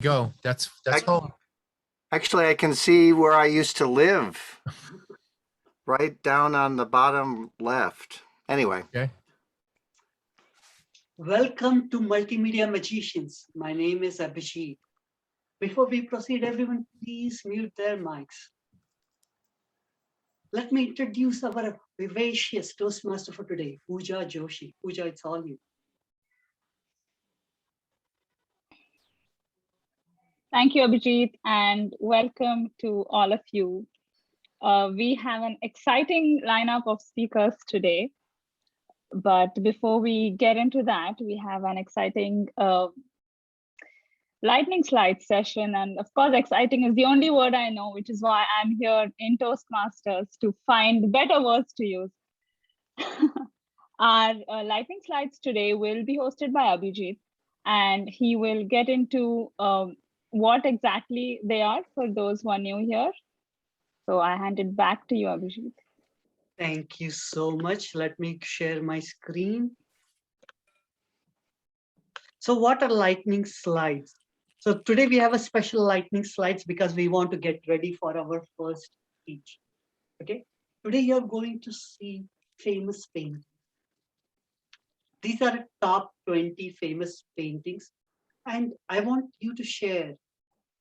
go. That's home. Actually, I can see where I used to live. Right down on the bottom left. Anyway. Okay. Welcome to Multimedia Magicians. My name is Abhijit. Before we proceed, everyone please mute their mics. Let me introduce our vivacious Toastmaster for today, Pooja Joshi. Pooja, it's all you. Thank you, Abhijit, and welcome to all of you. We have an exciting lineup of speakers today. But before we get into that, we have an exciting lightning slide session. And of course, exciting is the only word I know, which is why I'm here in Toastmasters to find better words to use. Our lightning slides today will be hosted by Abhijit, and he will get into what exactly they are for those who are new here. So I hand it back to you, Abhijit. Thank you so much. Let me share my screen. So what are lightning slides? So today we have a special lightning slides because we want to get ready for our first speech. Okay. Today you're going to see famous paintings. These are top 20 famous paintings. And I want you to share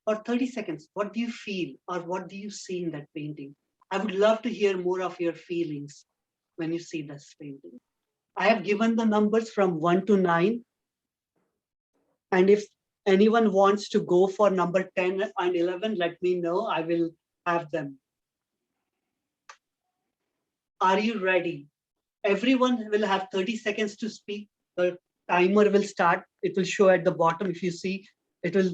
for 30 seconds, what do you feel or what do you see in that painting? I would love to hear more of your feelings when you see this painting. I have given the numbers from 1 to 9. And if anyone wants to go for number 10 and 11, let me know. I will have them. Are you ready? Everyone will have 30 seconds to speak. The timer will start. It will show at the bottom. If you see, it will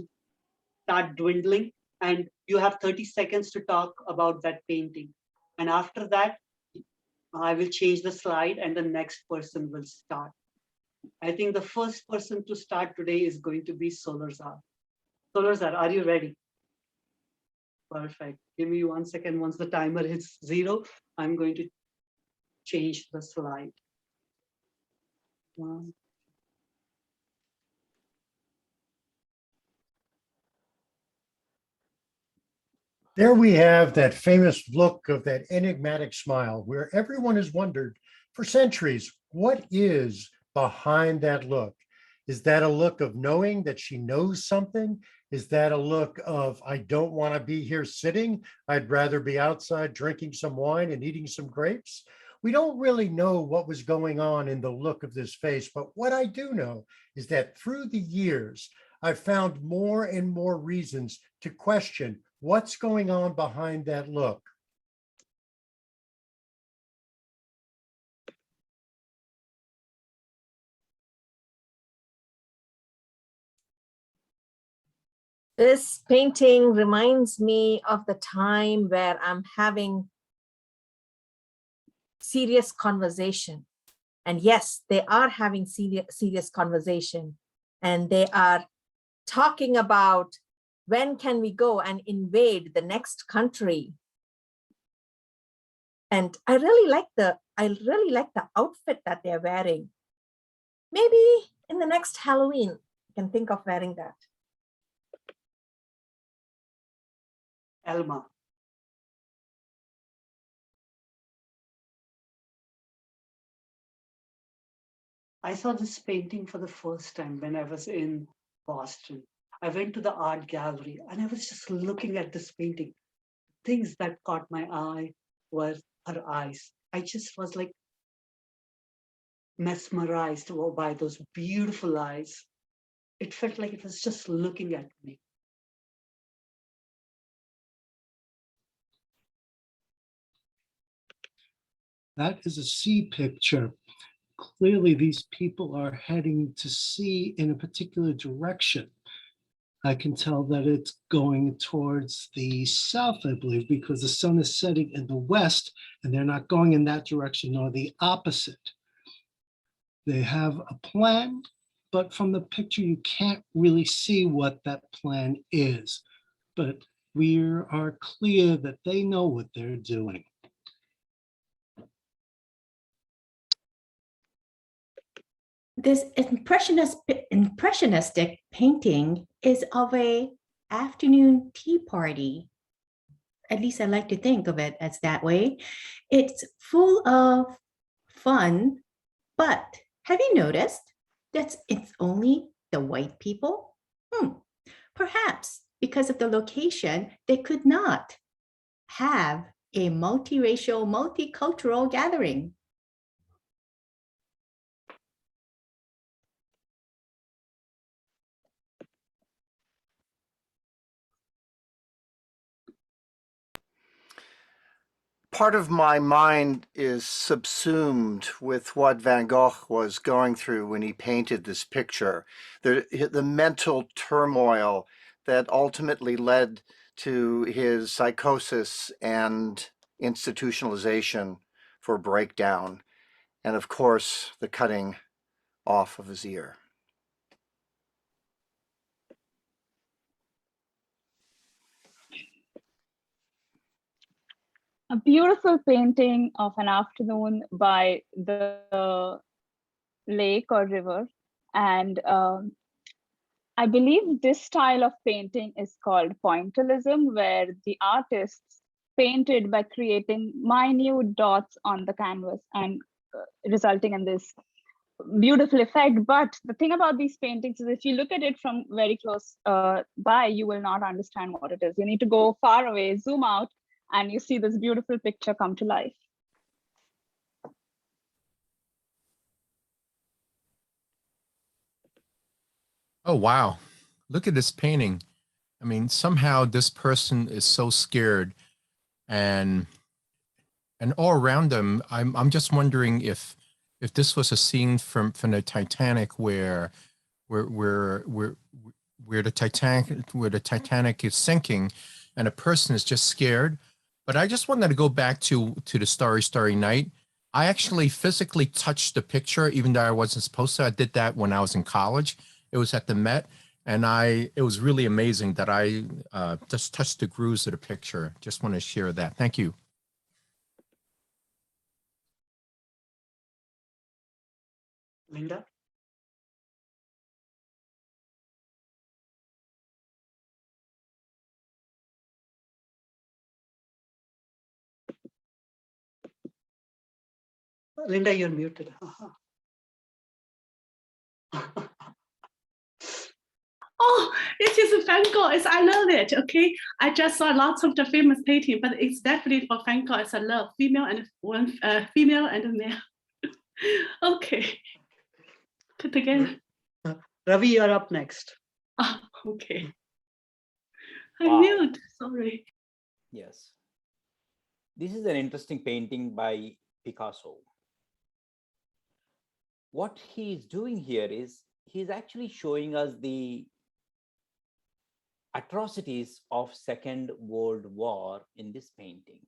start dwindling. And you have 30 seconds to talk about that painting. And after that, I will change the slide and the next person will start. I think the first person to start today is going to be Solarzar. Solarzar, are you ready? Perfect. Give me 1 second. Once the timer hits 0, I'm going to change the slide. There we have that famous look of that enigmatic smile where everyone has wondered for centuries, what is behind that look? Is that a look of knowing that she knows something? Is that a look of, I don't want to be here sitting. I'd rather be outside drinking some wine and eating some grapes. We don't really know what was going on in the look of this face, but what I do know is that through the years, I've found more and more reasons to question what's going on behind that look. This painting reminds me of the time where I'm having serious conversation. And yes, they are having serious conversation. And they are talking about when can we go and invade the next country. And I really like the outfit that they're wearing. Maybe in the next Halloween, I can think of wearing that. Elma. I saw this painting for the first time when I was in Boston. I went to the art gallery and I was just looking at this painting. Things that caught my eye were her eyes. I just was like mesmerized by those beautiful eyes. It felt like it was just looking at me. That is a sea picture. Clearly, these people are heading to sea in a particular direction. I can tell that it's going towards the south, I believe, because the sun is setting in the west, and they're not going in that direction nor the opposite. They have a plan, but from the picture, you can't really see what that plan is. But we are clear that they know what they're doing. This impressionistic painting is of a afternoon tea party. At least I like to think of it as that way. It's full of fun, but have you noticed that it's only the white people? Perhaps because of the location, they could not have a multiracial, multicultural gathering. Part of my mind is subsumed with what Van Gogh was going through when he painted this picture. The mental turmoil that ultimately led to his psychosis and institutionalization for breakdown, and of course, the cutting off of his ear. A beautiful painting of an afternoon by the lake or river. And I believe this style of painting is called pointillism, where the artists painted by creating minute dots on the canvas and resulting in this beautiful effect. But the thing about these paintings is if you look at it from very close by, you will not understand what it is. You need to go far away, zoom out, and you see this beautiful picture come to life. Oh, wow. Look at this painting. I mean, somehow this person is so scared and all around them, I'm just wondering if this was a scene from the Titanic where the Titanic is sinking and a person is just scared. But I just wanted to go back to the Starry Night. I actually physically touched the picture, even though I wasn't supposed to. I did that when I was in college. It was at the Met, and it was really amazing that I just touched the grooves of the picture. Just want to share that. Thank you. Linda? Linda, you're muted. Oh, it is Van Gogh. I love it. Okay, I just saw lots of the famous painting, but it's definitely for Van Gogh. It's a love, female and female and a male. Okay, put again. Ravi, you're up next. Oh, okay. I Wow. mute. Sorry. Yes. This is an interesting painting by Picasso. What he's doing here is he's actually showing us the atrocities of Second World War in this painting.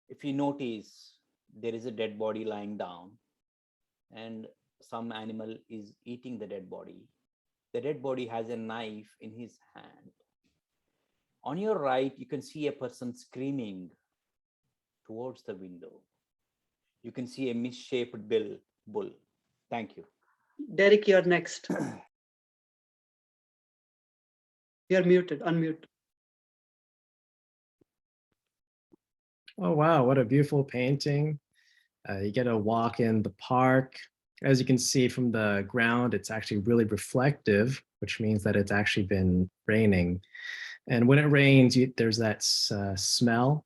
If you notice, there is a dead body lying down and some animal is eating the dead body. The dead body has a knife in his hand. On your right, you can see a person screaming towards the window. You can see a misshaped bull. Thank you. Derek, you're next. You're muted, unmute. Oh, wow, what a beautiful painting. You get a walk in the park. As you can see from the ground, it's actually really reflective, which means that it's actually been raining. And when it rains, there's that smell.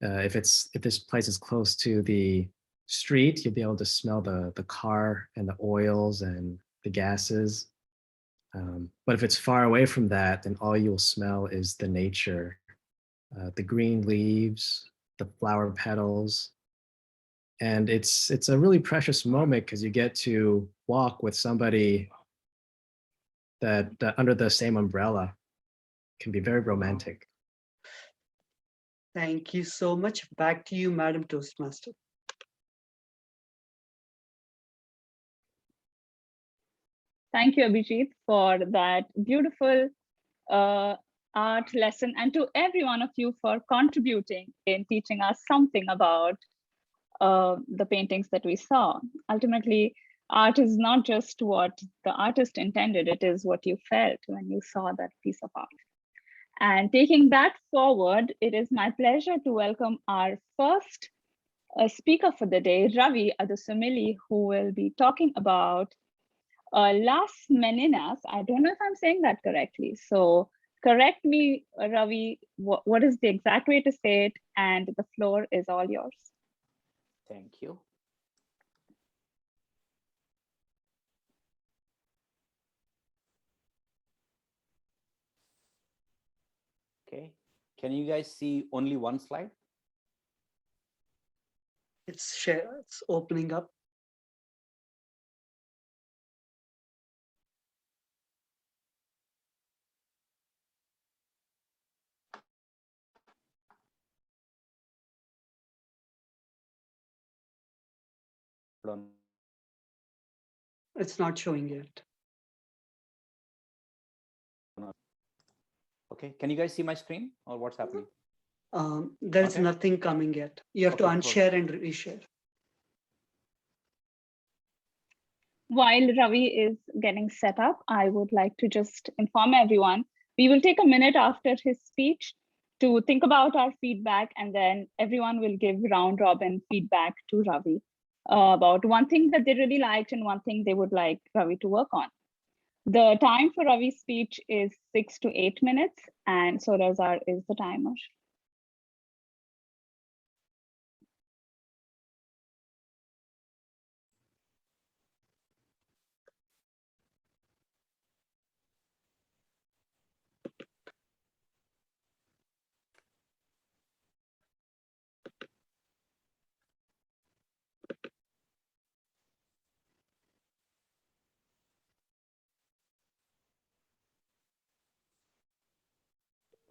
If this place is close to the street, you'll be able to smell the car and the oils and the gases. But if it's far away from that, then all you'll smell is the nature, the green leaves, the flower petals. And it's a really precious moment because you get to walk with somebody that under the same umbrella. Can be very romantic. Thank you so much. Back to you, Madam Toastmaster. Thank you, Abhijit, for that beautiful art lesson, and to every one of you for contributing in teaching us something about the paintings that we saw. Ultimately, art is not just what the artist intended, it is what you felt when you saw that piece of art. And taking that forward, it is my pleasure to welcome our first speaker for the day, Ravi Adusumilli, who will be talking about Las Meninas. I don't know if I'm saying that correctly. So correct me, Ravi, what is the exact way to say it? And the floor is all yours. Thank you. Okay, can you guys see only one slide? It's opening up. Hold on. It's not showing yet. Okay, can you guys see my screen or what's happening? There's Okay. nothing coming yet. You have to Okay, hold unshare and reshare. While Ravi is getting set up, I would like to just inform everyone, we will take a minute after his speech to think about our feedback, and then everyone will give round robin feedback to Ravi about one thing that they really liked and one thing they would like Ravi to work on. The time for Ravi's speech is 6 to 8 minutes, and so is the timer.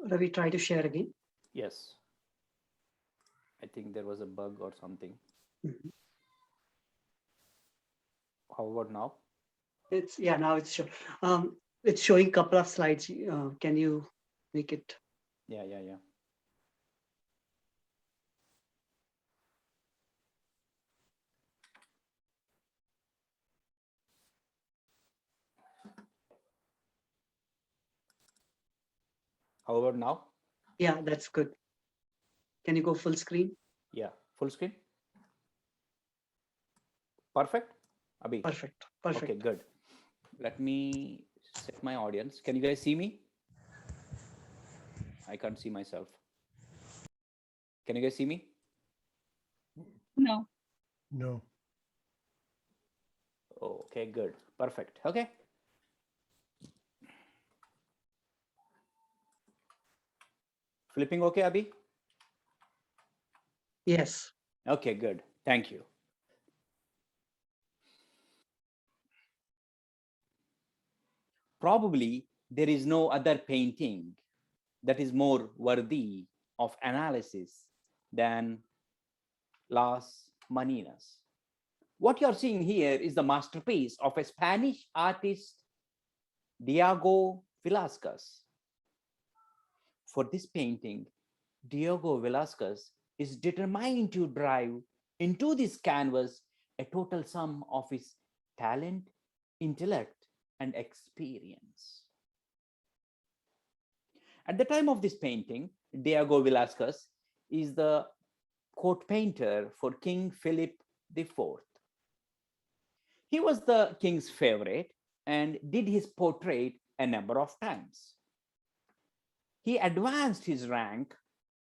Ravi, try to share again. Yes. I think there was a bug or something. Mhm. How about now? Now it's showing. It's showing a couple of slides. Can you make it? Yeah. How about now? Yeah, that's good. Can you go full screen? Yeah, full screen. Perfect. Abhi. Perfect. Perfect. Okay, good. Let me set my audience. Can you guys see me? I can't see myself. Can you guys see me? No. No. Oh, okay, good. Perfect. Okay. Flipping okay, Abhi? Yes. Okay, good. Thank you. Probably there is no other painting that is more worthy of analysis than Las Maninas. What you're seeing here is the masterpiece of a Spanish artist, Diego Velázquez. For this painting, Diego Velázquez is determined to drive into this canvas a total sum of his talent, intellect, and experience. At the time of this painting, Diego Velázquez is the court painter for King Philip IV. He was the king's favorite and did his portrait a number of times. He advanced his rank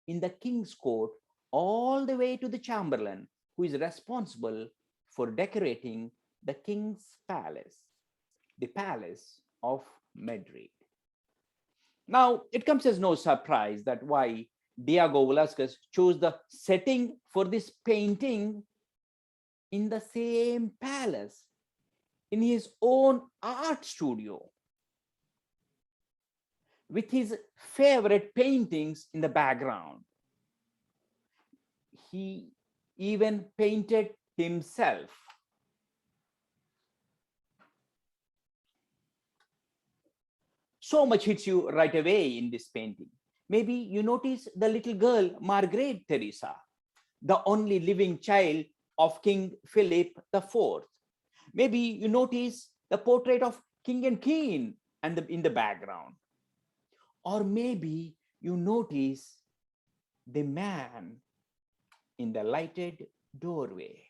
in the king's court all the way to the chamberlain, who is responsible for decorating the king's palace, the Palace of Madrid. Now, it comes as no surprise that why Diego Velázquez chose the setting for this painting in the same palace, in his own art studio, with his favorite paintings in the background. He even painted himself. So much hits you right away in this painting. Maybe you notice the little girl, Margaret Teresa, the only living child of King Philip IV. Maybe you notice the portrait of king and queen and in the background. Or maybe you notice the man in the lighted doorway.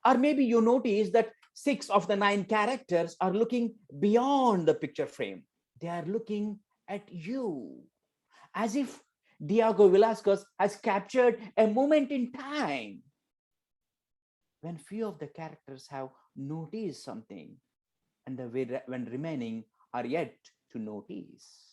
Or maybe you notice that 6 of the 9 characters are looking beyond the picture frame. They are looking at you, as if Diego Velázquez has captured a moment in time when few of the characters have noticed something and when remaining are yet to notice.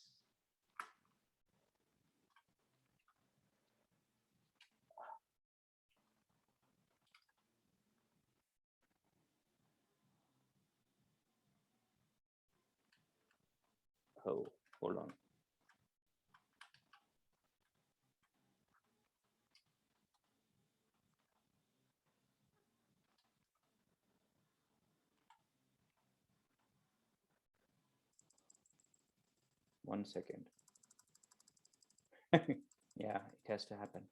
Oh, hold on. One second. Yeah, it has to happen.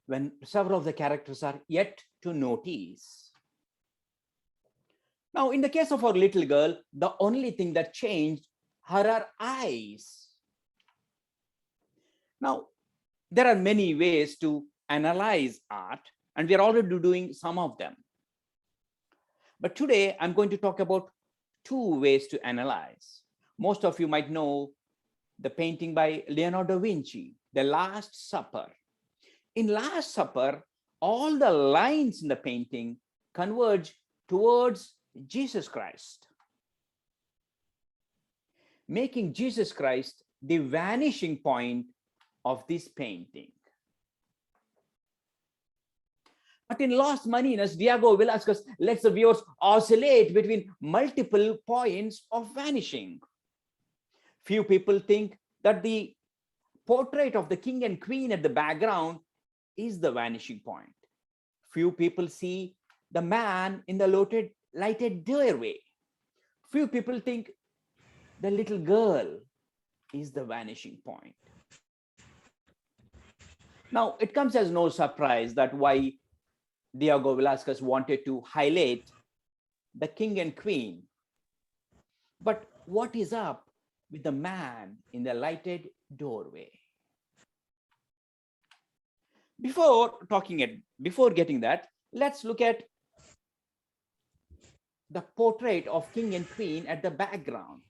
When several of the characters are yet to notice. Now, in the case of our little girl, the only thing that changed are her eyes. Now, there are many ways to analyze art, and we are already doing some of them. But today, I'm going to talk about 2 ways to analyze. Most of you might know the painting by Leonardo da Vinci, The Last Supper. In Last Supper, all the lines in the painting converge towards Jesus Christ, making Jesus Christ the vanishing point of this painting. But in Lost Marinas, Diego Velázquez lets the viewers oscillate between multiple points of vanishing. Few people think that the portrait of the king and queen at the background is the vanishing point. Few people see the man in the lighted doorway. Few people think the little girl is the vanishing point. Now, it comes as no surprise that why Diego Velázquez wanted to highlight the king and queen. But what is up with the man in the lighted doorway? Before getting that, let's look at the portrait of king and queen at the background.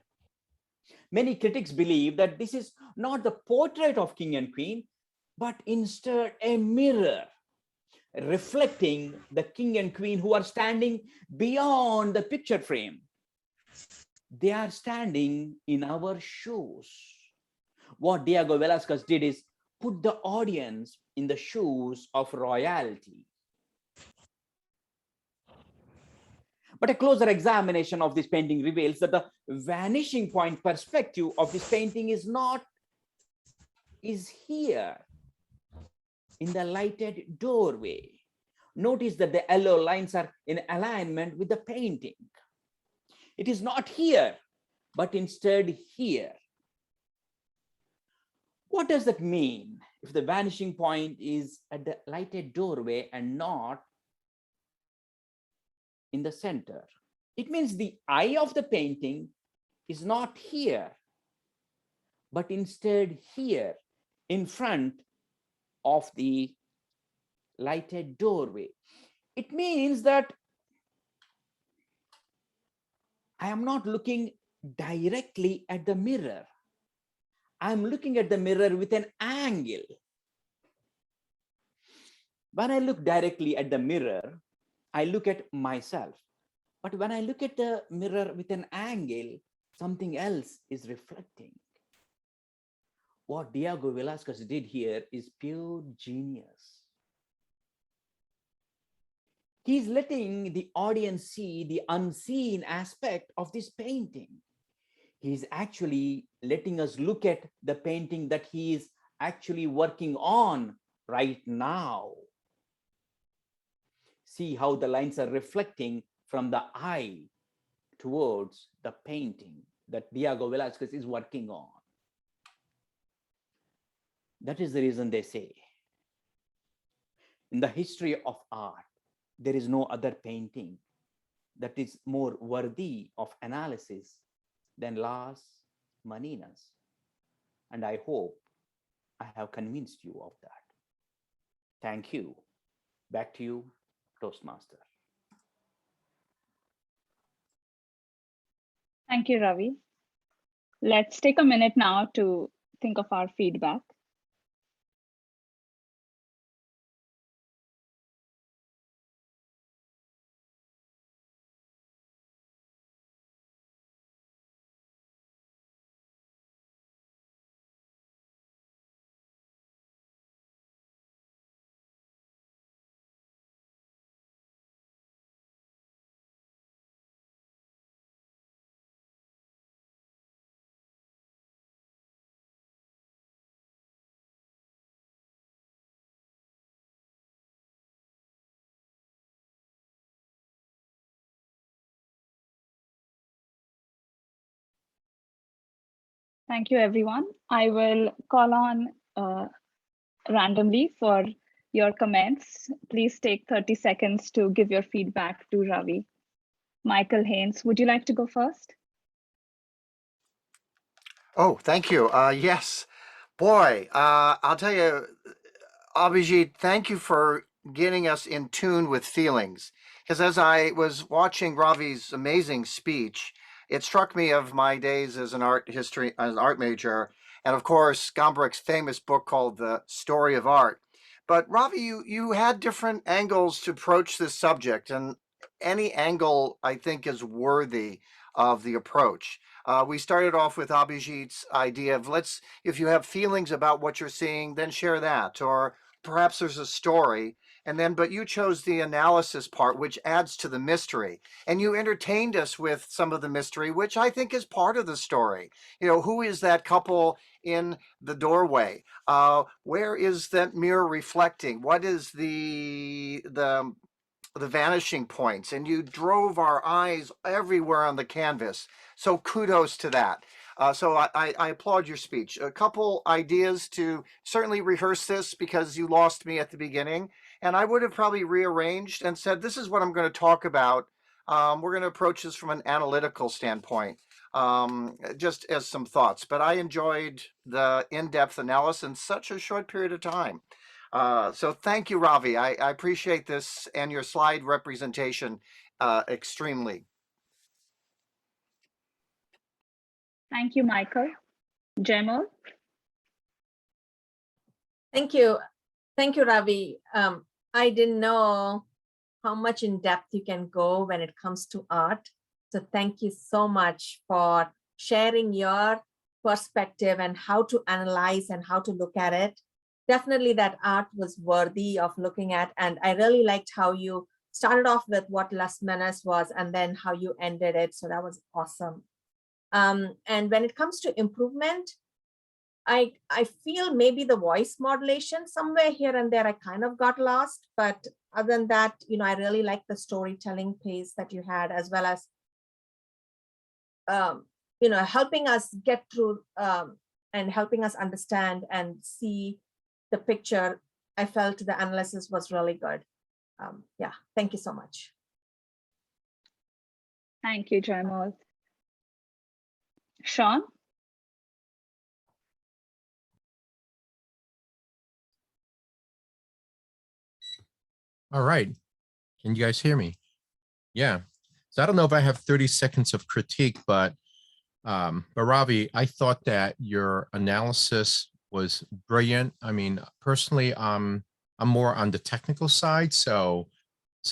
Many critics believe that this is not the portrait of king and queen, but instead a mirror reflecting the king and queen who are standing beyond the picture frame. They are standing in our shoes. What Diego Velázquez did is put the audience in the shoes of royalty. But a closer examination of this painting reveals that the vanishing point perspective of this painting is here in the lighted doorway. Notice that the yellow lines are in alignment with the painting. It is not here, but instead here. What does that mean if the vanishing point is at the lighted doorway and not in the center? It means the eye of the painting is not here, but instead here in front of the lighted doorway. It means that I am not looking directly at the mirror. I'm looking at the mirror with an angle. When I look directly at the mirror, I look at myself. But when I look at the mirror with an angle, something else is reflecting. What Diego Velázquez did here is pure genius. He's letting the audience see the unseen aspect of this painting. He's actually letting us look at the painting that he is actually working on right now. See how the lines are reflecting from the eye towards the painting. that Diego Velázquez is working on. That is the reason they say, in the history of art, there is no other painting that is more worthy of analysis than Las Maninas. And I hope I have convinced you of that. Thank you. Back to you, Toastmaster. Thank you, Ravi. Let's take a minute now to think of our feedback. Thank you, everyone. I will call on randomly for your comments. Please take 30 seconds to give your feedback to Ravi. Michael Haynes, would you like to go first? Oh, thank you. Yes, boy, I'll tell you, Abhijit, thank you for getting us in tune with feelings. Because as I was watching Ravi's amazing speech, it struck me of my days as an art major, and of course Gombrich's famous book called The Story of Art. But Ravi, you had different angles to approach this subject, and any angle I think is worthy of the approach. We started off with Abhijit's idea of if you have feelings about what you're seeing, then share that, or perhaps there's a story, but you chose the analysis part, which adds to the mystery, and you entertained us with some of the mystery, which I think is part of the story. Who is that couple in the doorway? Where is that mirror reflecting? What is the vanishing points? And you drove our eyes everywhere on the canvas. So kudos to that. So I applaud your speech. A couple ideas to certainly rehearse this, because you lost me at the beginning. And I would have probably rearranged and said, this is what I'm going to talk about. We're going to approach this from an analytical standpoint, just as some thoughts. But I enjoyed the in-depth analysis in such a short period of time. So thank you, Ravi. I appreciate this and your slide representation extremely. Thank you, Michael. Jemo? Thank you. Thank you, Ravi. I didn't know how much in depth you can go when it comes to art. So thank you so much for sharing your perspective and how to analyze and how to look at it. Definitely that art was worthy of looking at. And I really liked how you started off with what Las Menas was and then how you ended it. So that was awesome. And when it comes to improvement, I feel maybe the voice modulation somewhere here and there, I kind of got lost, but other than that, I really like the storytelling pace that you had, as well as, helping us get through and helping us understand and see the picture. I felt the analysis was really good. Yeah, thank you so much. Thank you, Jemo. Sean? All right. Can you guys hear me? Yeah. So I don't know if I have 30 seconds of critique, but Ravi, I thought that your analysis was brilliant. I mean, personally, I'm more on the technical side. So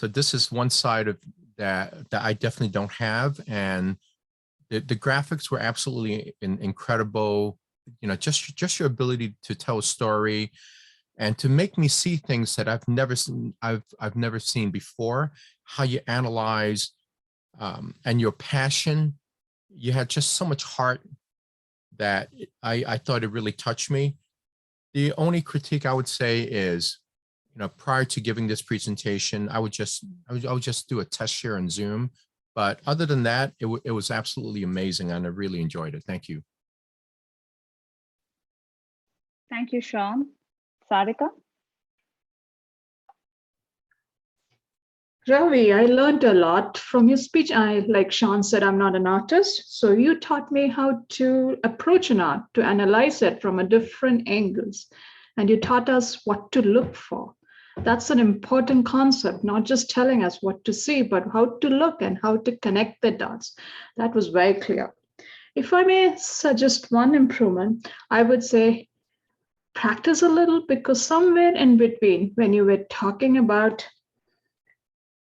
this is one side of that I definitely don't have. And the graphics were absolutely incredible. Just your ability to tell a story and to make me see things that I've never seen before. How you analyze and your passion. You had just so much heart that I thought it really touched me. The only critique I would say is, prior to giving this presentation, I would just do a test share on Zoom, But other than that, it was absolutely amazing, and I really enjoyed it. Thank you. Thank you, Sean. Sarika? Ravi, I learned a lot from your speech. Like Sean said, I'm not an artist. So you taught me how to approach an art, to analyze it from a different angles. And you taught us what to look for. That's an important concept, not just telling us what to see, but how to look and how to connect the dots. That was very clear. If I may suggest one improvement, I would say practice a little, because somewhere in between, when you were talking about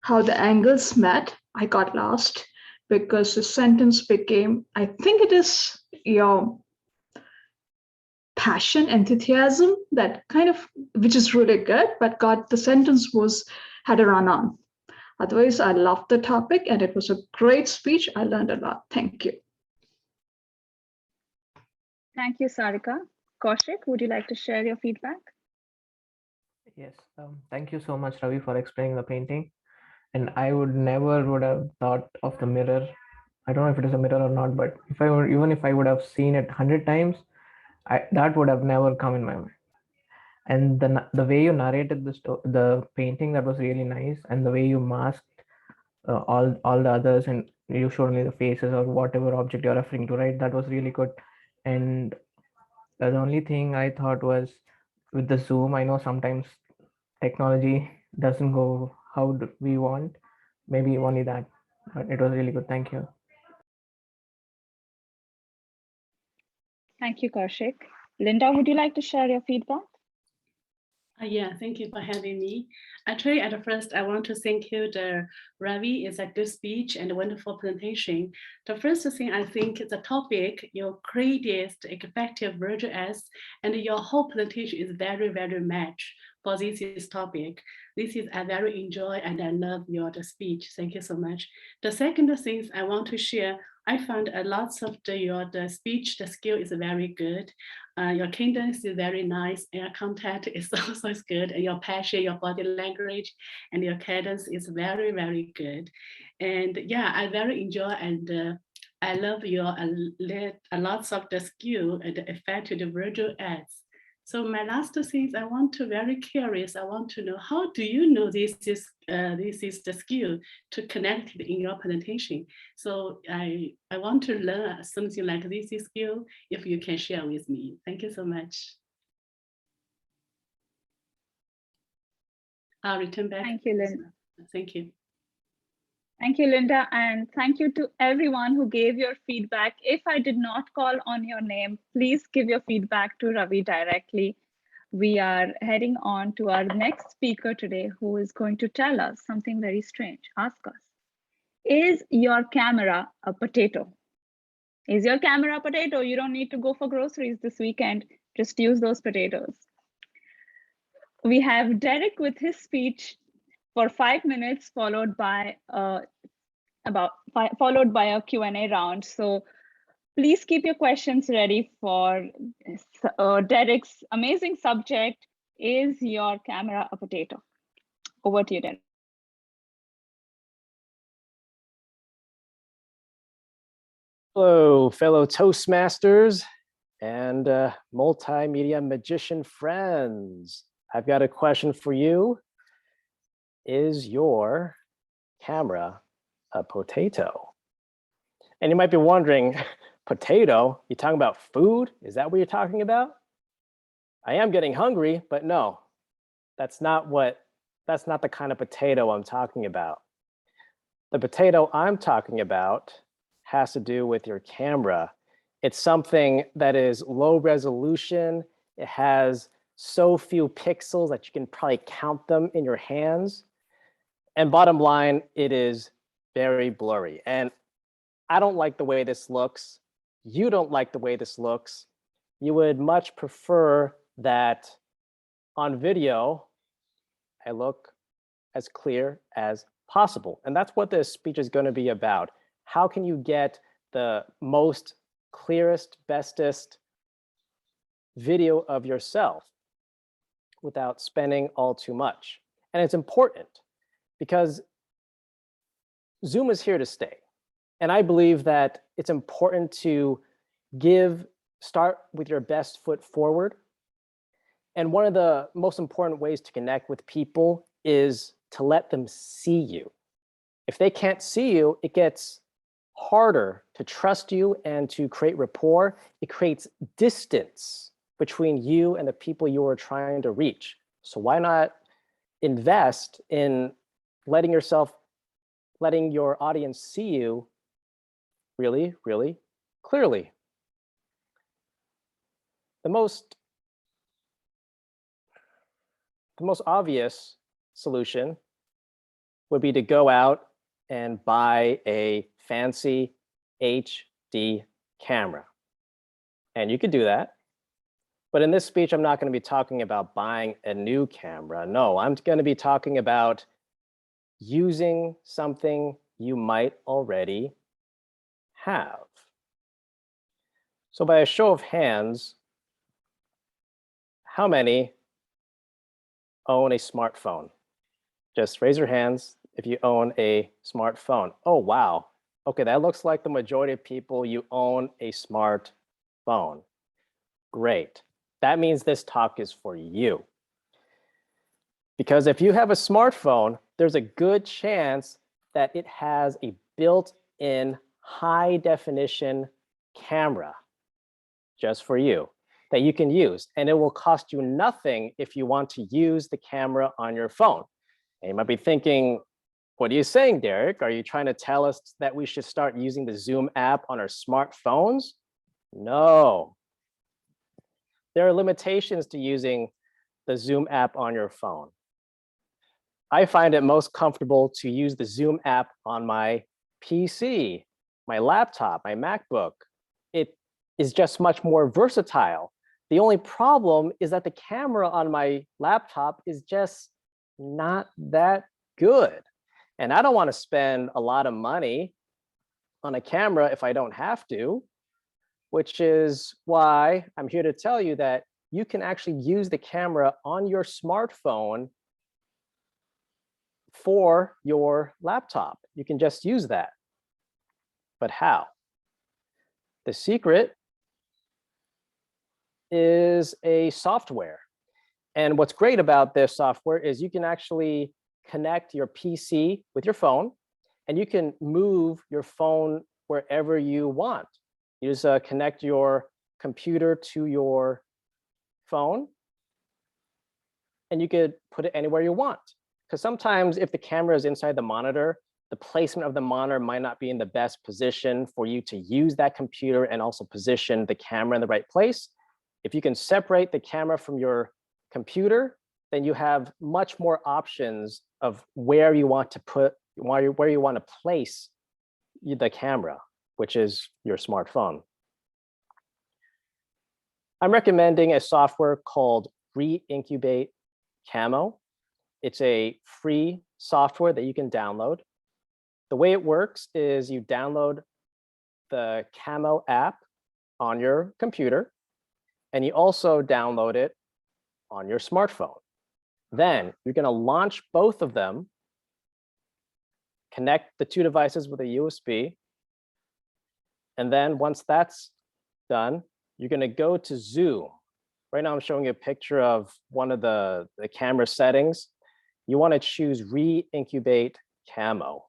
how the angles met, I got lost because the sentence became, I think it is your passion, enthusiasm, that kind of, which is really good, but the sentence had a run on. Otherwise, I loved the topic and it was a great speech. I learned a lot. Thank you. Thank you, Sarika. Kaushik, would you like to share your feedback? Yes, thank you so much, Ravi, for explaining the painting. And I would have thought of the mirror. I don't know if it is a mirror or not, but even if I would have seen it 100 times, that would have never come in my mind. And the way you narrated the painting, that was really nice. And the way you masked all the others, and you showed only the faces or whatever object you're referring to, right? That was really good. And the only thing I thought was, with the Zoom, I know sometimes technology doesn't go how we want. Maybe only that, but it was really good. Thank you. Thank you, Kaushik. Linda, would you like to share your feedback? Yeah, thank you for having me. Actually, at first, I want to thank you, Ravi. It's a good speech and a wonderful presentation. The first thing I think the topic, your greatest effective virtual S, and your whole presentation is very, very match for this topic. This is I very enjoy and I love your speech. Thank you so much. The second thing I want to share, I found a lot of your speech, the skill is very good. Your cadence is very nice, and your contact is also good, and your passion, your body language, and your cadence is very, very good. And yeah, I very enjoy and I love your a lots of the skill and the effect of the visual ads. So my last thing, I want to very curious. I want to know, how do you know this is the skill to connect it in your presentation? So I want to learn something like this skill. If you can share with me, thank you so much. I'll return back. Thank you, Linda. Thank you. Thank you, Linda, and thank you to everyone who gave your feedback. If I did not call on your name, please give your feedback to Ravi directly. We are heading on to our next speaker today, who is going to tell us something very strange. Ask us, is your camera a potato? Is your camera a potato? You don't need to go for groceries this weekend. Just use those potatoes. We have Derek with his speech for 5 minutes, followed by a Q&A round. So please keep your questions ready for Derek's amazing subject, is your camera a potato? Over to you, Derek. Hello, fellow Toastmasters and multimedia magician friends. I've got a question for you. Is your camera a potato? And you might be wondering, potato? You talking about food? Is that what you're talking about? I am getting hungry, but no, that's not the kind of potato I'm talking about. The potato I'm talking about has to do with your camera. It's something that is low resolution. It has so few pixels that you can probably count them in your hands. And bottom line, it is very blurry. And I don't like the way this looks. You don't like the way this looks. You would much prefer that on video, I look as clear as possible. And that's what this speech is going to be about. How can you get the most clearest, bestest video of yourself without spending all too much? And it's important because Zoom is here to stay. And I believe that it's important to start with your best foot forward. And one of the most important ways to connect with people is to let them see you. If they can't see you, it gets harder to trust you and to create rapport. It creates distance between you and the people you are trying to reach. So why not invest in letting your audience see you really, really clearly? The most obvious solution would be to go out and buy a fancy HD camera. And you could do that. But in this speech, I'm not going to be talking about buying a new camera. No, I'm going to be talking about using something you might already have. So by a show of hands, how many own a smartphone? Just raise your hands if you own a smartphone. Oh, wow. Okay, that looks like the majority of people, you own a smartphone. Great. That means this talk is for you. Because if you have a smartphone, there's a good chance that it has a built-in high definition camera just for you that you can use. And it will cost you nothing if you want to use the camera on your phone. And you might be thinking, what are you saying, Derek? Are you trying to tell us that we should start using the Zoom app on our smartphones? No. There are limitations to using the Zoom app on your phone. I find it most comfortable to use the Zoom app on my PC, my laptop, my MacBook. It is just much more versatile. The only problem is that the camera on my laptop is just not that good. And I don't want to spend a lot of money on a camera if I don't have to, which is why I'm here to tell you that you can actually use the camera on your smartphone for your laptop. You can just use that. But how? The secret is a software. And what's great about this software is you can actually connect your PC with your phone, and you can move your phone wherever you want. You just connect your computer to your phone, and you could put it anywhere you want. Because sometimes if the camera is inside the monitor, the placement of the monitor might not be in the best position for you to use that computer and also position the camera in the right place. If you can separate the camera from your computer, then you have much more options of where you want to put, where you want to place the camera, which is your smartphone. I'm recommending a software called Re-Incubate Camo. It's a free software that you can download. The way it works is you download the Camo app on your computer, and you also download it on your smartphone. Then you're going to launch both of them, connect the two devices with a USB, and then once that's done, you're going to go to Zoom. Right now I'm showing you a picture of one of the camera settings. You want to choose Re-Incubate Camo.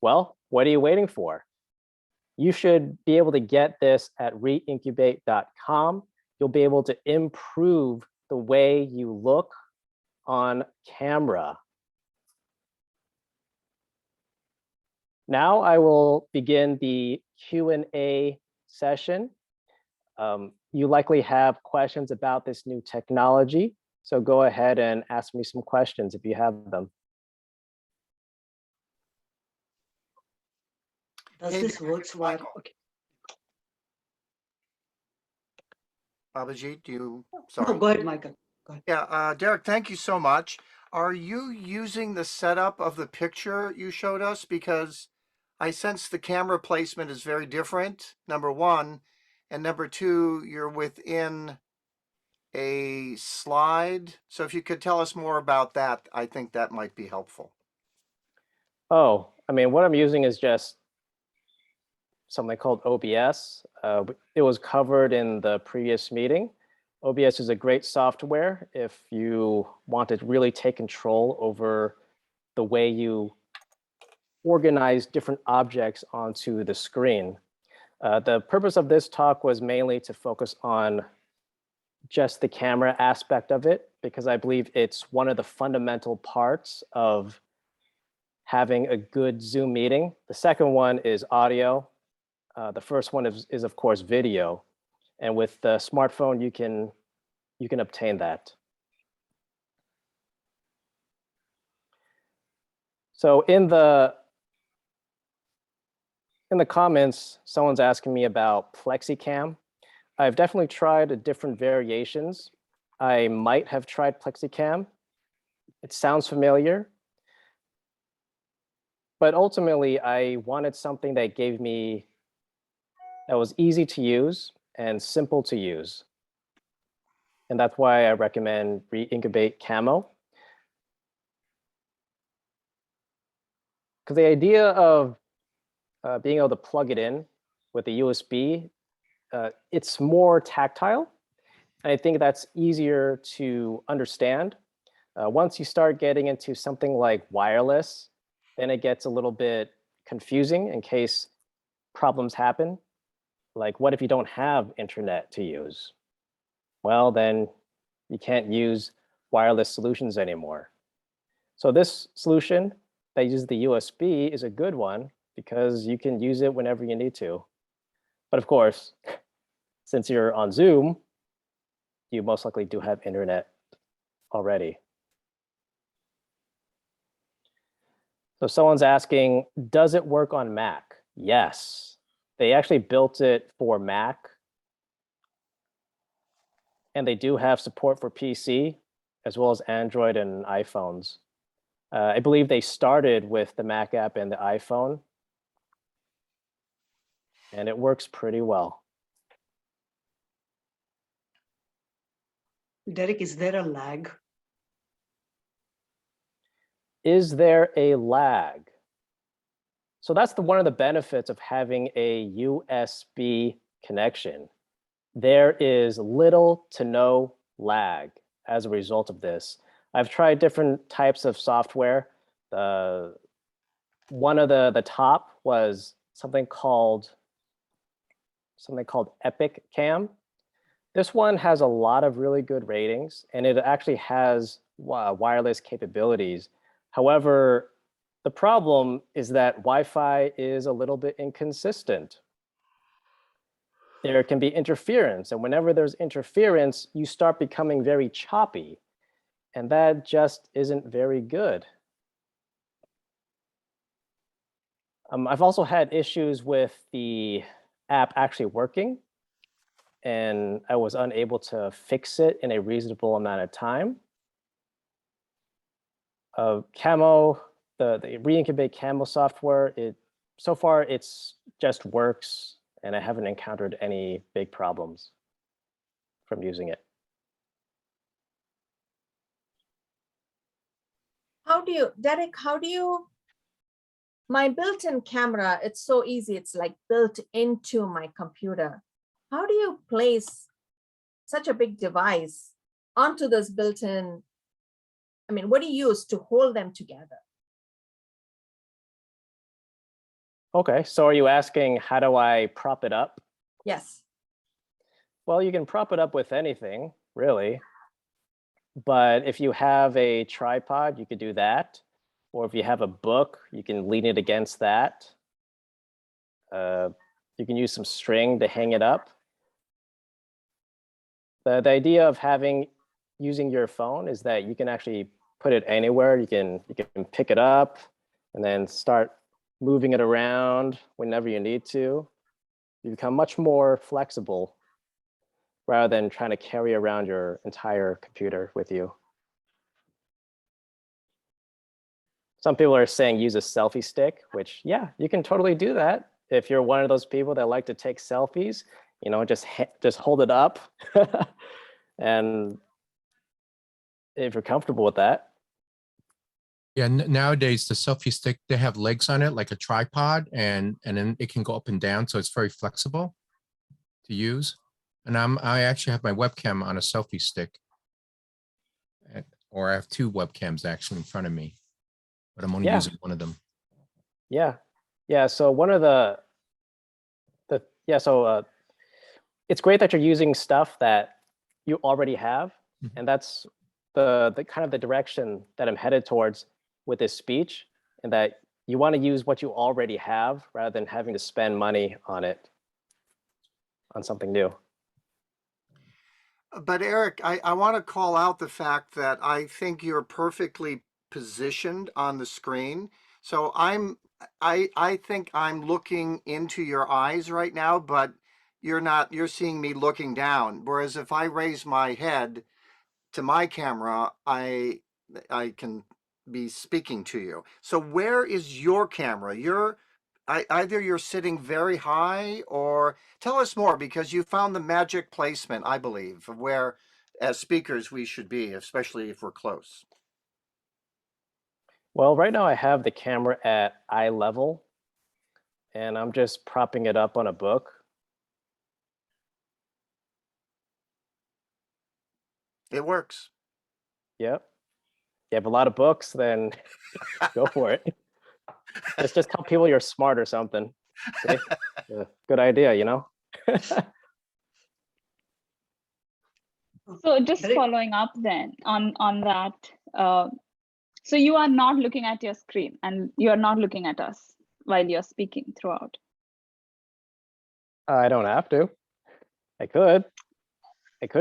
Well, what are you waiting for? You should be able to get this at reincubate.com. You'll be able to improve the way you look on camera. Now I will begin the Q&A session. You likely have questions about this new technology, so go ahead and ask me some questions if you have them. Does Hey, this works via? Okay. Babaji, do you, No, sorry. go ahead, Michael. Go ahead. Yeah, Derek, thank you so much. Are you using the setup of the picture you showed us? Because I sense the camera placement is very different, number one. And number two, you're within a slide. So if you could tell us more about that, I think that might be helpful. Oh, I mean, what I'm using is just something called OBS. It was covered in the previous meeting. OBS is a great software if you want to really take control over the way you organize different objects onto the screen. The purpose of this talk was mainly to focus on just the camera aspect of it, because I believe it's one of the fundamental parts of having a good Zoom meeting. The second one is audio. The first one is of course video, and with the smartphone you can obtain that. So in the comments, someone's asking me about PlexiCam. I've definitely tried different variations. I might have tried PlexiCam. It sounds familiar. But ultimately, I wanted something that was easy to use and simple to use. And that's why I recommend Reincubate Camo. Because the idea of being able to plug it in with a USB, it's more tactile. And I think that's easier to understand. Once you start getting into something like wireless, then it gets a little bit confusing in case problems happen. Like, what if you don't have internet to use? Well, then you can't use wireless solutions anymore. So this solution that uses the USB is a good one because you can use it whenever you need to. But of course, since you're on Zoom, you most likely do have internet already. So someone's asking, does it work on Mac? Yes. They actually built it for Mac. And they do have support for PC, as well as Android and iPhones. I believe they started with the Mac app and the iPhone. And it works pretty well. Derek, is there a lag? Is there a lag? So that's one of the benefits of having a USB connection. There is little to no lag as a result of this. I've tried different types of software. One of the top was something called Epic Cam. This one has a lot of really good ratings, and it actually has wireless capabilities. However, the problem is that Wi-Fi is a little bit inconsistent. There can be interference, and whenever there's interference, you start becoming very choppy, and that just isn't very good. I've also had issues with the app actually working, and I was unable to fix it in a reasonable amount of time. Camo, the Reincubate Camo software, so far it's just works, and I haven't encountered any big problems from using it. Derek, my built-in camera, it's so easy. It's like built into my computer. How do you place such a big device onto this built-in? I mean, what do you use to hold them together? Okay, so are you asking, how do I prop it up? Yes. Well, you can prop it up with anything, really. But if you have a tripod, you could do that. Or if you have a book, you can lean it against that. You can use some string to hang it up. The idea of using your phone is that you can actually put it anywhere. You can pick it up and then start moving it around whenever you need to. You become much more flexible rather than trying to carry around your entire computer with you. Some people are saying use a selfie stick, which, yeah, you can totally do that. If you're one of those people that like to take selfies, just hold it up And if you're comfortable with that. Yeah, nowadays the selfie stick, they have legs on it like a tripod, and then it can go up and down, so it's very flexible to use. And I actually have my webcam on a selfie stick, or I have two webcams actually in front of me, but I'm only Yeah. using one of them. Yeah. Yeah. So one of it's great that you're using stuff that you already have. And that's the kind of the direction that I'm headed towards with this speech, and that you want to use what you already have rather than having to spend money on it, on something new. But Eric, I want to call out the fact that I think you're perfectly positioned on the screen. So I think I'm looking into your eyes right now, but you're not, you're seeing me looking down. Whereas if I raise my head to my camera, I can be speaking to you. So where is your camera? Either you're sitting very high, or tell us more, because you found the magic placement, I believe, of where as speakers we should be, especially if we're close. Well, right now I have the camera at eye level, and I'm just propping it up on a book. It works. Yep. You have a lot of books, then go for it. Just tell people you're smart or something. See? Yeah, good idea, you know? So just following up then on that, so you are not looking at your screen and you are not looking at us while you're speaking throughout. I don't have to. I could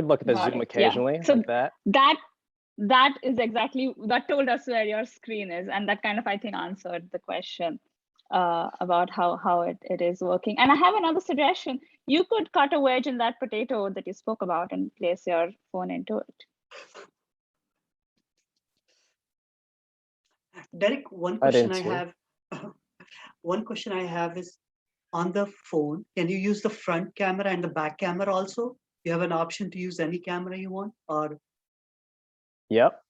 look at the Got Zoom it. Yeah. occasionally, So like that. that is exactly, that told us where your screen is, and that kind of, I think, answered the question about how it is working. And I have another suggestion. You could cut a wedge in that potato that you spoke about and place your phone into it. Derek, one I question didn't I see. have, one question I have is, on the phone, can you use the front camera and the back camera also? You have an option to use any camera you want, or? Yep.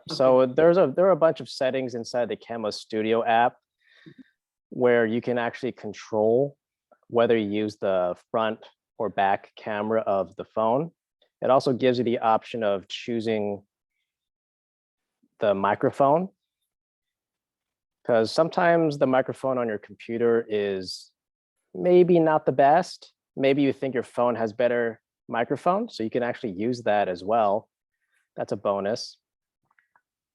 So there are a bunch of settings inside the Camo Studio app where you can actually control whether you use the front or back camera of the phone. It also gives you the option of choosing the microphone, because sometimes the microphone on your computer is maybe not the best. Maybe you think your phone has better microphone, so you can actually use that as well. That's a bonus.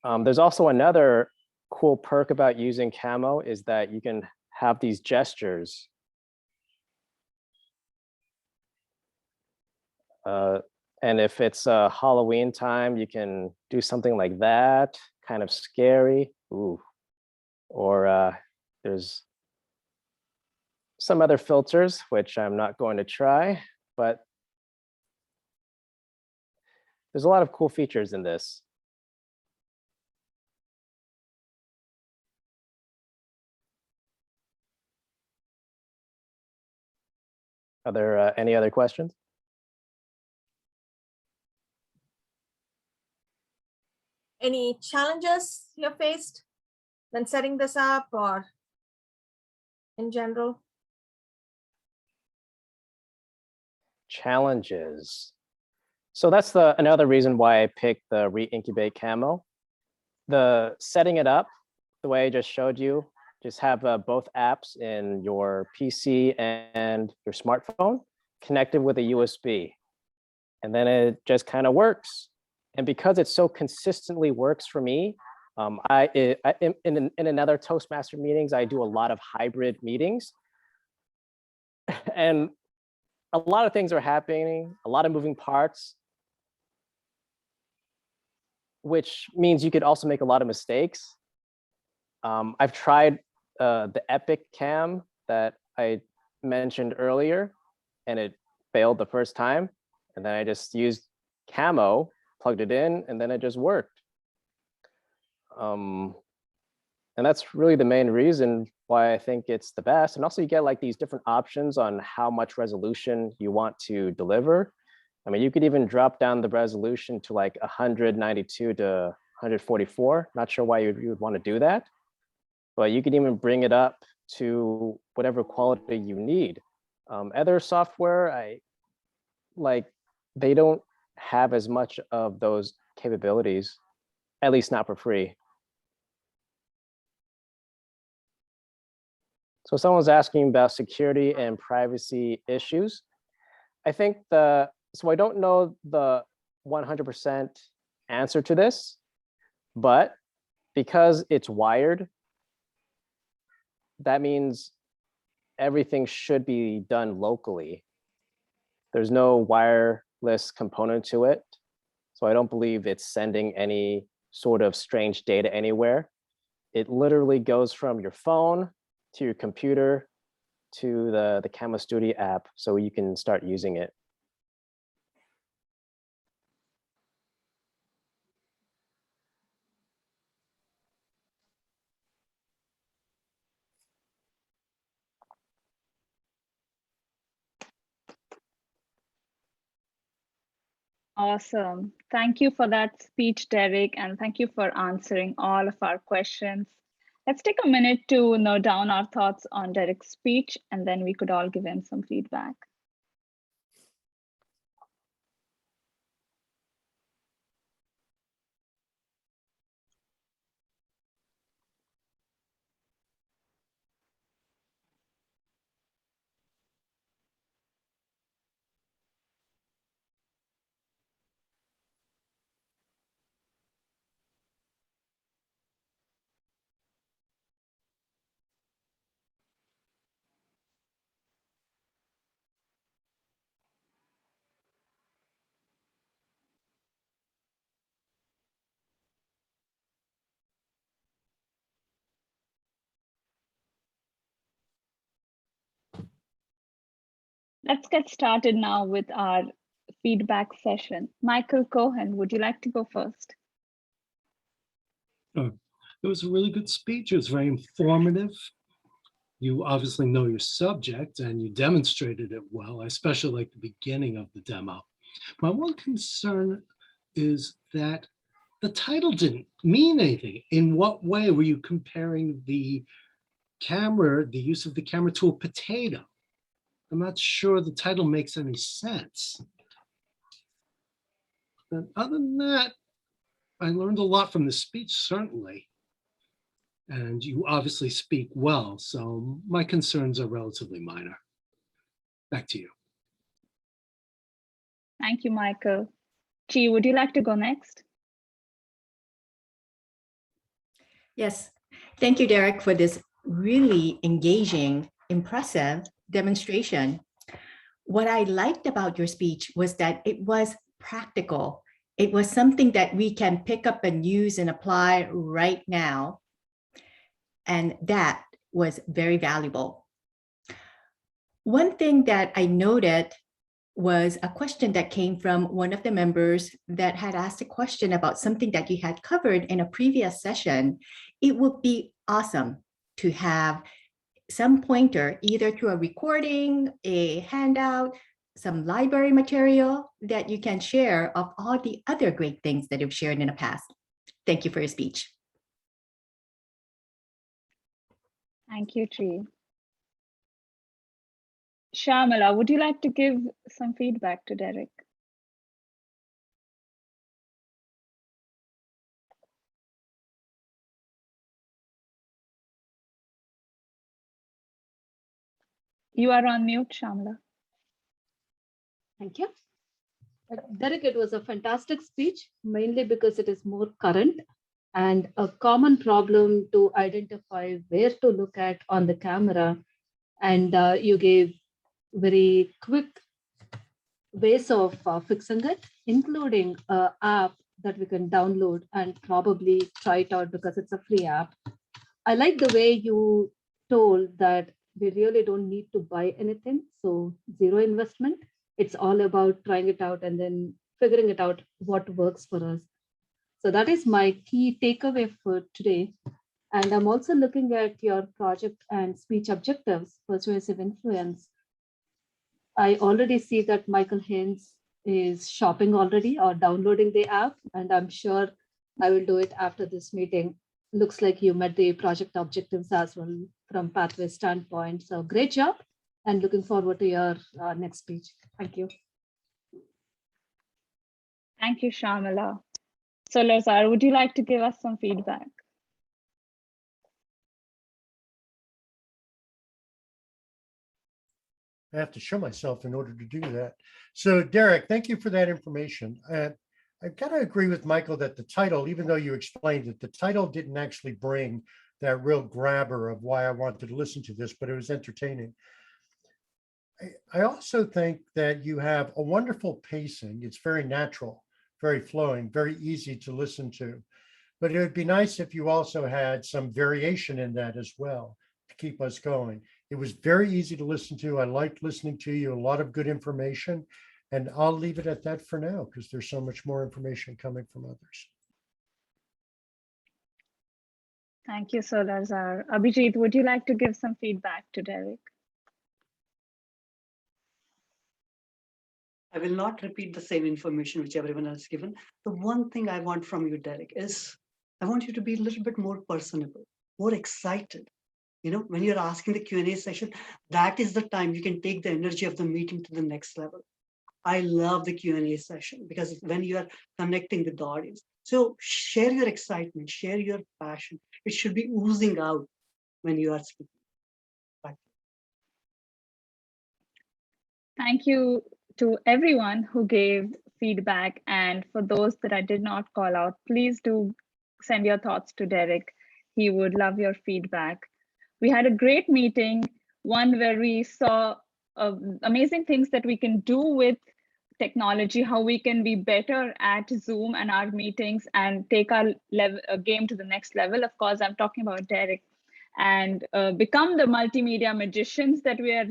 There's also another cool perk about using Camo, is that you can have these gestures. And if it's Halloween time, you can do something like that, kind of scary. Ooh. Or there's some other filters, which I'm not going to try, but there's a lot of cool features in this. Are there any other questions? Any challenges you faced when setting this up, or in general? Challenges. So that's another reason why I picked the Reincubate Camo. The setting it up the way I just showed you, just have both apps in your PC and your smartphone connected with a USB. And then it just kind of works. And because it so consistently works for me, in another Toastmaster meetings, I do a lot of hybrid meetings. And a lot of things are happening, a lot of moving parts, which means you could also make a lot of mistakes. I've tried the Epic Cam that I mentioned earlier, and it failed the first time. And then I just used Camo, plugged it in, and then it just worked. And that's really the main reason why I think it's the best. And also you get like these different options on how much resolution you want to deliver. I mean, you could even drop down the resolution to like 192 to 144. Not sure why you would want to do that, but you can even bring it up to whatever quality you need. Other software, they don't have as much of those capabilities, at least not for free. So someone's asking about security and privacy issues. I think so I don't know the 100% answer to this, but because it's wired, that means everything should be done locally. There's no wireless component to it. So I don't believe it's sending any sort of strange data anywhere. It literally goes from your phone to your computer to the Camera Studio app, so you can start using it. Awesome. Thank you for that speech, Derek, and thank you for answering all of our questions. Let's take a minute to note down our thoughts on Derek's speech, and then we could all give him some feedback. Let's get started now with our feedback session. Michael Cohen, would you like to go first? It was a really good speech. It was very informative. You obviously know your subject and you demonstrated it well. I especially like the beginning of the demo. My one concern is that the title didn't mean anything. In what way were you comparing the camera, the use of the camera, to a potato? I'm not sure the title makes any sense. And other than that, I learned a lot from the speech, certainly. And you obviously speak well, so my concerns are relatively minor. Back to you. Thank you, Michael. Chi, would you like to go next? Yes, thank you, Derek, for this really engaging, impressive demonstration. What I liked about your speech was that it was practical. It was something that we can pick up and use and apply right now. And that was very valuable. One thing that I noted was a question that came from one of the members that had asked a question about something that you had covered in a previous session. It would be awesome to have some pointer, either through a recording, a handout, some library material that you can share of all the other great things that you've shared in the past. Thank you for your speech. Thank you, Chi. Shamala, would you like to give some feedback to Derek? You are on mute, Shamala. Thank you. Derek, it was a fantastic speech, mainly because it is more current and a common problem to identify where to look at on the camera. And you gave very quick ways of fixing it, including an app that we can download and probably try it out because it's a free app. I like the way you told that we really don't need to buy anything, so zero investment. It's all about trying it out and then figuring it out what works for us. So that is my key takeaway for today. And I'm also looking at your project and speech objectives, persuasive influence. I already see that Michael Haynes is shopping already or downloading the app, and I'm sure I will do it after this meeting. Looks like you met the project objectives as well from pathway standpoint. So great job, and looking forward to your next speech. Thank you. Thank you, Shamala. So Lazar, would you like to give us some feedback? I have to show myself in order to do that. So Derek, thank you for that information. I've got to agree with Michael that the title, even though you explained it, the title didn't actually bring that real grabber of why I wanted to listen to this, but it was entertaining. I also think that you have a wonderful pacing. It's very natural, very flowing, very easy to listen to. But it would be nice if you also had some variation in that as well to keep us going. It was very easy to listen to. I liked listening to you, a lot of good information. And I'll leave it at that for now because there's so much more information coming from others. Thank you, Solazar. Abhijit, would you like to give some feedback to Derek? I will not repeat the same information which everyone else given. The one thing I want from you, Derek, is I want you to be a little bit more personable, more excited. You know, when you're asking the Q&A session, that is the time you can take the energy of the meeting to the next level. I love the Q&A session because when you are connecting with the audience, so share your excitement, share your passion. It should be oozing out when you are speaking. Thank you to everyone who gave feedback, and for those that I did not call out, please do send your thoughts to Derek. He would love your feedback. We had a great meeting, one where we saw amazing things that we can do with technology, how we can be better at Zoom and our meetings and take our game to the next level. Of course, I'm talking about Derek, and become the multimedia magicians that we are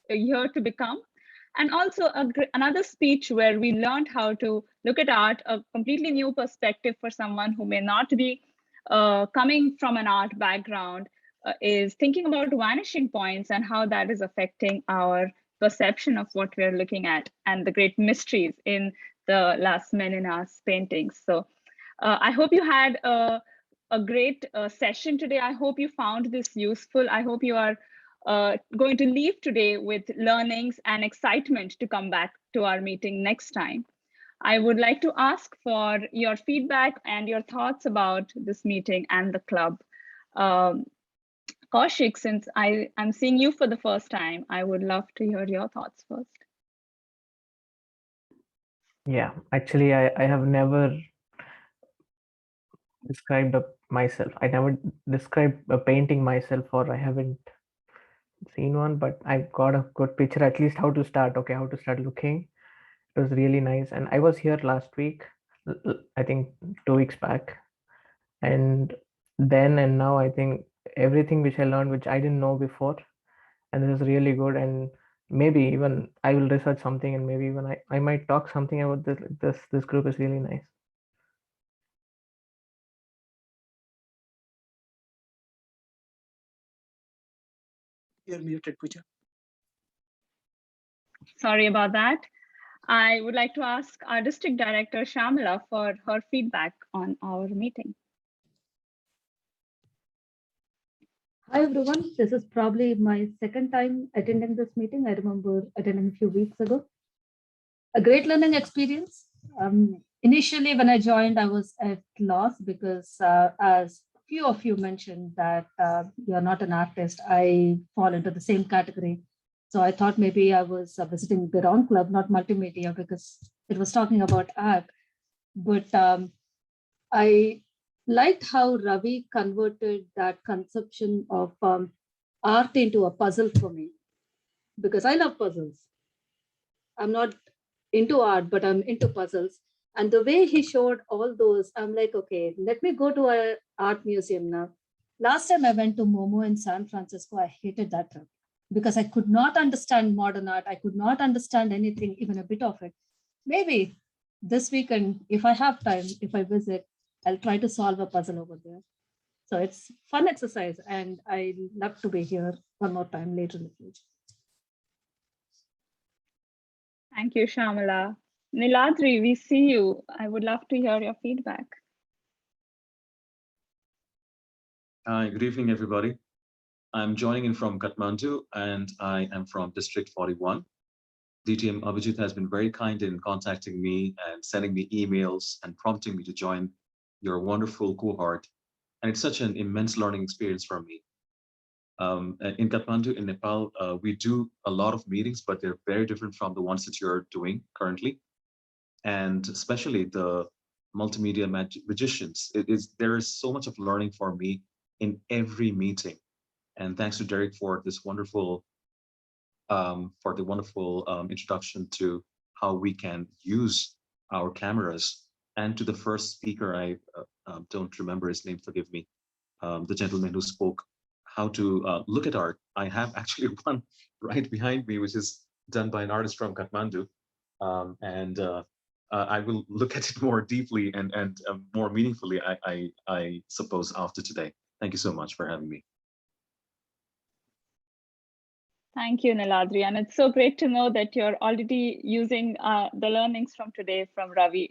here to become. And also another speech where we learned how to look at art, a completely new perspective for someone who may not be coming from an art background, is thinking about vanishing points and how that is affecting our perception of what we're looking at and the great mysteries in the Las Meninas paintings. So I hope you had a great session today. I hope you found this useful. I hope you are going to leave today with learnings and excitement to come back to our meeting next time. I would like to ask for your feedback and your thoughts about this meeting and the club. Kaushik, since I'm seeing you for the first time, I would love to hear your thoughts first. Yeah, actually, I have never described myself. I never described a painting myself, or I haven't seen one, but I've got a good picture, at least how to start. Okay, how to start looking. It was really nice. And I was here last week, I think 2 weeks back. And then and now, I think everything which I learned, which I didn't know before, and this is really good. And maybe even I will research something, and maybe even I might talk something about this group is really nice. You're muted, Pooja. Sorry about that. I would like to ask our district director, Shamala, for her feedback on our meeting. Hi, everyone. This is probably my second time attending this meeting. I remember attending a few weeks ago. A great learning experience. Initially, when I joined, I was at loss because as few of you mentioned that you're not an artist, I fall into the same category. So I thought maybe I was visiting the wrong club, not multimedia, because it was talking about art. But I liked how Ravi converted that conception of art into a puzzle for me, because I love puzzles. I'm not into art, but I'm into puzzles. And the way he showed all those, I'm like, okay, let me go to an art museum now. Last time I went to Momo in San Francisco, I hated that trip because I could not understand modern art. I could not understand anything, even a bit of it. Maybe this weekend, if I have time, if I visit, I'll try to solve a puzzle over there. So it's fun exercise, and I love to be here one more time later in the future. Thank you, Shamala. Niladri, we see you. I would love to hear your feedback. Hi, good evening, everybody. I'm joining in from Kathmandu, and I am from District 41. DTM Abhijit has been very kind in contacting me and sending me emails and prompting me to join your wonderful cohort. And it's such an immense learning experience for me. In Kathmandu, in Nepal, we do a lot of meetings, but they're very different from the ones that you're doing currently. And especially the multimedia magicians, there is so much of learning for me in every meeting. And thanks to Derek for this wonderful, introduction to how we can use our cameras. And to the first speaker, I don't remember his name, forgive me, the gentleman who spoke, how to look at art. I have actually one right behind me, which is done by an artist from Kathmandu. I will look at it more deeply and more meaningfully, I suppose, after today. Thank you so much for having me. Thank you, Niladri. And it's so great to know that you're already using the learnings from today from Ravi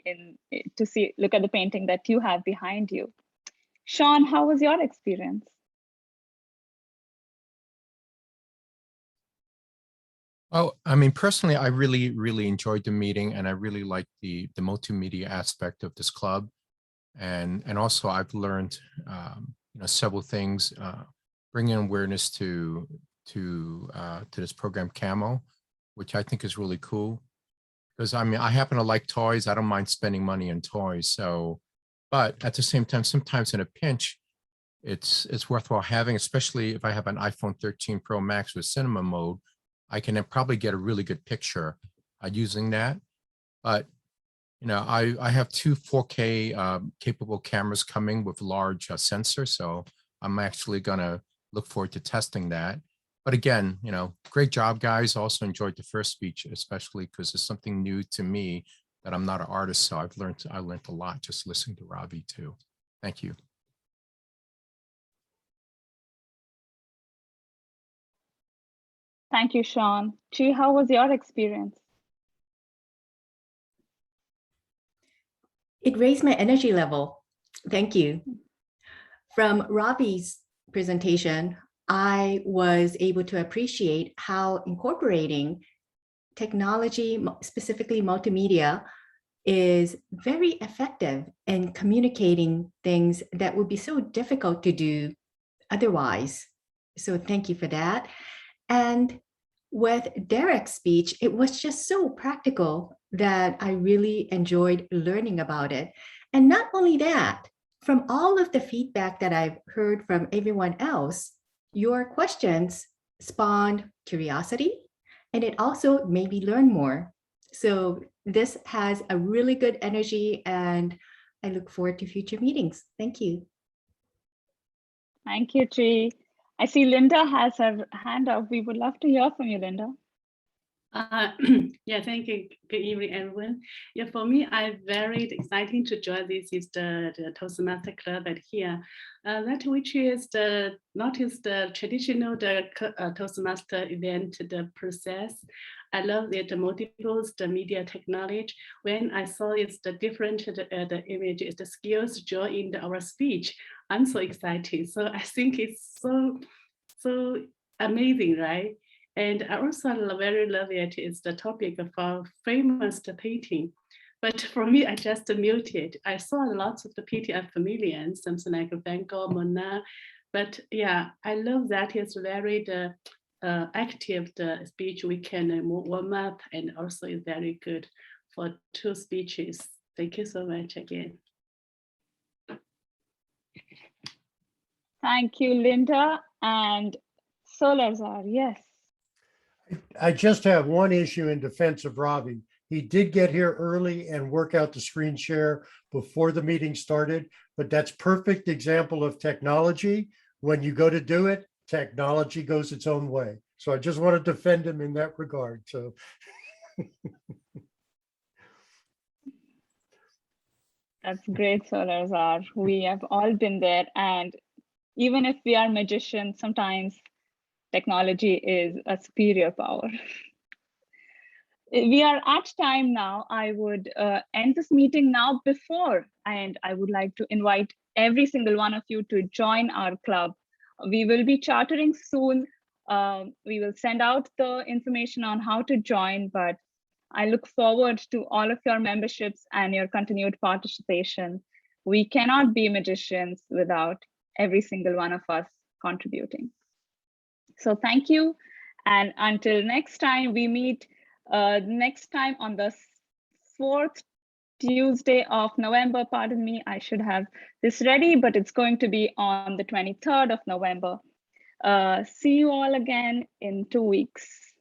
to look at the painting that you have behind you. Sean, how was your experience? Oh, I mean, personally, I really enjoyed the meeting, and I really liked the multimedia aspect of this club. And also I've learned, several things, bringing awareness to this program Camo, which I think is really cool. Because I mean, I happen to like toys. I don't mind spending money on toys. So, but at the same time, sometimes in a pinch, it's worthwhile having, especially if I have an iPhone 13 Pro Max with cinema mode, I can then probably get a really good picture using that. But I have two 4K capable cameras coming with large sensors, so I'm actually gonna look forward to testing that. But again, great job, guys. Also enjoyed the first speech, especially because it's something new to me that I'm not an artist, so I learned a lot just listening to Ravi too. Thank you. Thank you, Sean. Chi, how was your experience? It raised my energy level. Thank you. From Ravi's presentation, I was able to appreciate how incorporating technology, specifically multimedia, is very effective in communicating things that would be so difficult to do otherwise. So thank you for that. And with Derek's speech, it was just so practical that I really enjoyed learning about it. And not only that, from all of the feedback that I've heard from everyone else, your questions spawned curiosity, and it also made me learn more. So this has a really good energy, and I look forward to future meetings. Thank you. Thank you, Chi. I see Linda has her hand up. We would love to hear from you, Linda. Yeah, thank you. Good evening, everyone. Yeah, for me, I'm very exciting to join this is the Toastmaster Club at here. That which is not the traditional Toastmaster event, the process. I love the multiples, the media technology. When I saw it's the different the image, is the skills drawn in our speech. I'm so excited. So I think it's so amazing, right? And I also very love it. It's the topic of our famous painting. But for me, I just muted. I saw lots of the painting I'm familiar and something like Van Gogh, Monet. But yeah, I love that it's very active the speech. We can warm up, and also is very good for two speeches. Thank you so much again. Thank you, Linda. And Solazar, yes. I just have one issue in defense of Ravi. He did get here early and work out the screen share before the meeting started, but that's perfect example of technology. When you go to do it, technology goes its own way. So I just want to defend him in that regard. So That's great, Solazar. We have all been there. And even if we are magicians, sometimes technology is a superior power. we are at time now. I would end this meeting now and I would like to invite every single one of you to join our club. We will be chartering soon. We will send out the information on how to join, but I look forward to all of your memberships and your continued participation. We cannot be magicians without every single one of us contributing. So thank you. And until next time, we meet next time on the 4th Tuesday of November. Pardon me, I should have this ready, but it's going to be on the 23rd of November. See you all again in 2 weeks.